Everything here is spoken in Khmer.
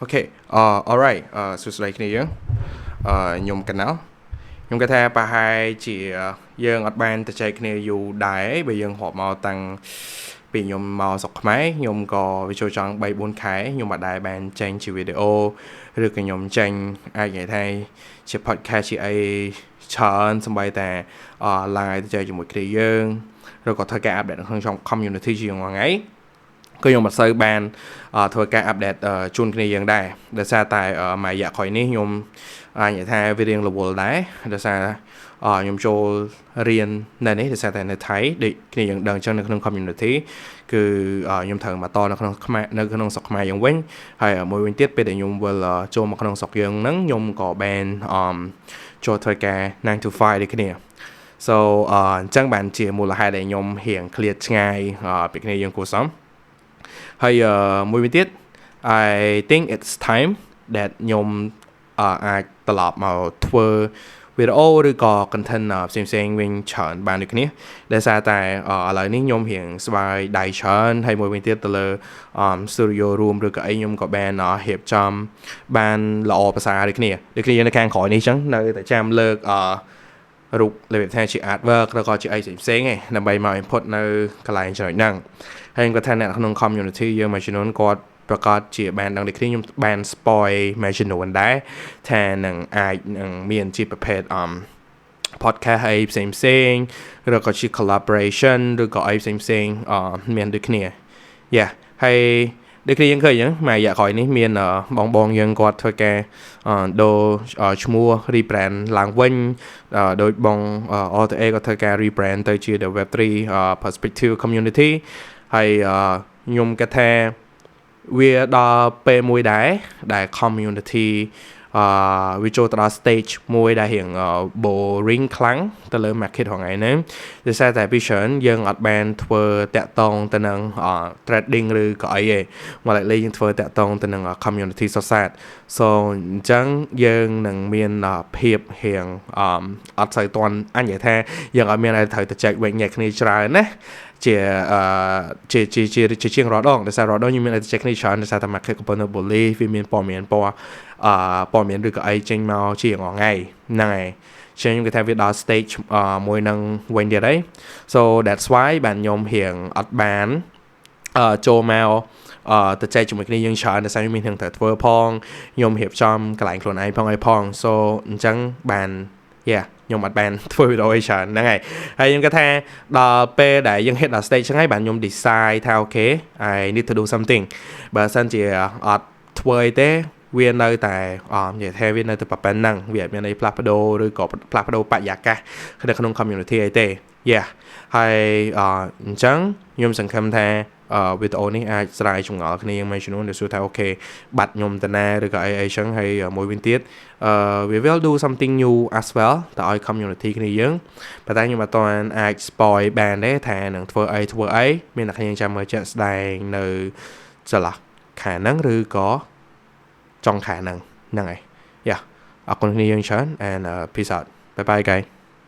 Okay, alright,សួស្តីគ្នាយើងខ្ញុំកណ្ណោខ្ញុំគិតថាប្រហែលជាយើងអត់បានទៅចែកគ្នាយូរដែរបើយើងរាប់មកតាំងពីខ្ញុំមកស្រុកខ្មែរខ្ញុំក៏វាចូលចង់3-4 ខែខ្ញុំអត់ដែរបានចេញជាវីដេអូឬក៏ខ្ញុំចេញអាចនិយាយថាជា podcast ជាអីច្រើនសម្បីតែlive ទៅចែកជាមួយគ្នាយើងឬក៏ធ្វើការ update នៅក្នុង community ជាងថ្ងៃក៏ខ្ញុំអត់សូវបានធ្វើការ update ជូនគ្នាយើងដែរដោយសារតែមួយរយៈក្រោយនេះខ្ញុំអាចនិយាយថាវារៀងរវល់ដែរដោយសារខ្ញុំចូលរៀននៅនេះដោយសារតែនៅថៃដូចគ្នាយើងដឹងអញ្ចឹងនៅក្នុង community គឺខ្ញុំត្រូវមកតនៅក្នុងខ្មែរនៅក្នុងស្រុកខ្មែរយើងវិញហើយមួយវិញទៀតពេលដែលខ្ញុំវិលចូលមកក្នុងស្រុកយើងហ្នឹងខ្ញុំក៏បានចូលធ្វើការ9 to 5ដូចគ្នា so អញ្ចឹងបានជាមូលហេតុដែលខ្ញុំរៀងឃ្លាតឆ្ងាយពីគ្នាយើងគួរសមហើយមួយវិញទៀត I think it's time that ខ្ញុំអាចត្រឡប់មកធ្វើវីដេអូឬក៏ content ផ្សេងៗវិញច្រើនបានដូចគ្នាដោយសារតែឥឡូវនេះខ្ញុំរៀងស្បាយដៃច្រើនហើយមួយវិញទៀតទៅលើ studio room ឬក៏អីខ្ញុំក៏បានរៀបចំបានល្អប្រសើរដូចគ្នានៅខាងក្រោយនេះអញ្ចឹងនៅតែចាំលើករូបរបៀបថាជា artwork ឬក៏ជាអីផ្សេងៗឯងដើម្បីមក input នៅកន្លែងចំណុចហ្នឹងហើយគាត់ថាអ្នកក្នុង community យើងមួយចំនួនគាត់ប្រកាសជាបានដឹងដូចគ្នាខ្ញុំបាន spoil មួយចំនួនដែរថានឹងអាចនឹងមានជាប្រភេទpodcast អីផ្សេងៗឬក៏ជា collaboration ឬក៏អីផ្សេងៗមានដូចគ្នា yeah ហើយដូចគ្នាយើងឃើញហ្នឹងមួយរយៈក្រោយនេះមានបងយើងគាត់ធ្វើការដូរឈ្មោះ rebrand ឡើងវិញដោយបង Alter គាត់ធ្វើការ rebrand ទៅជា the Web3 perspective community ហើយខ្ញុំគិតថាវាដល់ពេលមួយដែរដែល community វាចូលទៅដល់ stage មួយដែលរៀង boring ខ្លាំងទៅលើ market ហ្នឹងហ្នឹងដោយសារតែពីច្រើនយើងអត់បានធ្វើតាក់ទងទៅនឹង trading ឬក៏អីទេមកលេងយើងធ្វើតាក់ទងទៅនឹង community សុទ្ធសាធ so អញ្ចឹងយើងនឹងមានភាពរៀងអត់សូវទាន់អញនិយាយថាយើងអត់មានឲ្យត្រូវទៅចែកវិញគ្នាច្រើនណាជាជាងរដងដោយសាររដងខ្ញុំមានតែចេះគ្នាច្រើនដោយសារតែ market component bully វាមានព័ត៌មានឬក៏អីចេញមកជាងថ្ងៃហ្នឹងហើយចឹងខ្ញុំគេថាវាដល់ stage មួយនឹងវិញទៀតហើយ so that's why បានខ្ញុំរៀងអត់បានចូលមកទៅចែកជាមួយគ្នាយើងច្រើនដោយសារមានរឿងត្រូវធ្វើផងខ្ញុំរៀបចំកន្លែងខ្លួនឯងផងអីផង so អញ្ចឹងបាន yeah ខ្ញុំអត់បានធ្វើវីដេអូអីច្រើនហ្នឹងហើយខ្ញុំគិតថាដល់ពេលដែលយើង hit ដល់ stage ហ្នឹងហើយបានខ្ញុំ decide ថា okay I need to do something បើសិនជាអត់ធ្វើអីទេវានៅតែនិយាយថាវានៅតែប៉ុណ្ណឹងវាអត់មានអីផ្លាស់ប្ដូរឬក៏ផ្លាស់ប្ដូរបរិយាកាសនៅក្នុង community អីទេ yeah ហើយអញ្ចឹងខ្ញុំសង្ឃឹមថាវីដេអូនេះអាចស្រាយចម្ងល់គ្នាមួយចំនួនដែលសួរថាអូខេបាត់ខ្ញុំតាណាឬក៏អីចឹងហើយមួយវិញទៀតwe will do something new as well ទៅឲ្យ community គ្នាយើងប៉ុន្តែខ្ញុំអត់ទាន់អាច spoil បានទេថានឹងធ្វើអីមានតែគ្នាចាំមើលជាក់ស្ដែងនៅចន្លោះខែហ្នឹងឬក៏ចុងខែហ្នឹងហើយ yeah អរគុណគ្នាយើងច្រើន and peace out bye bye guys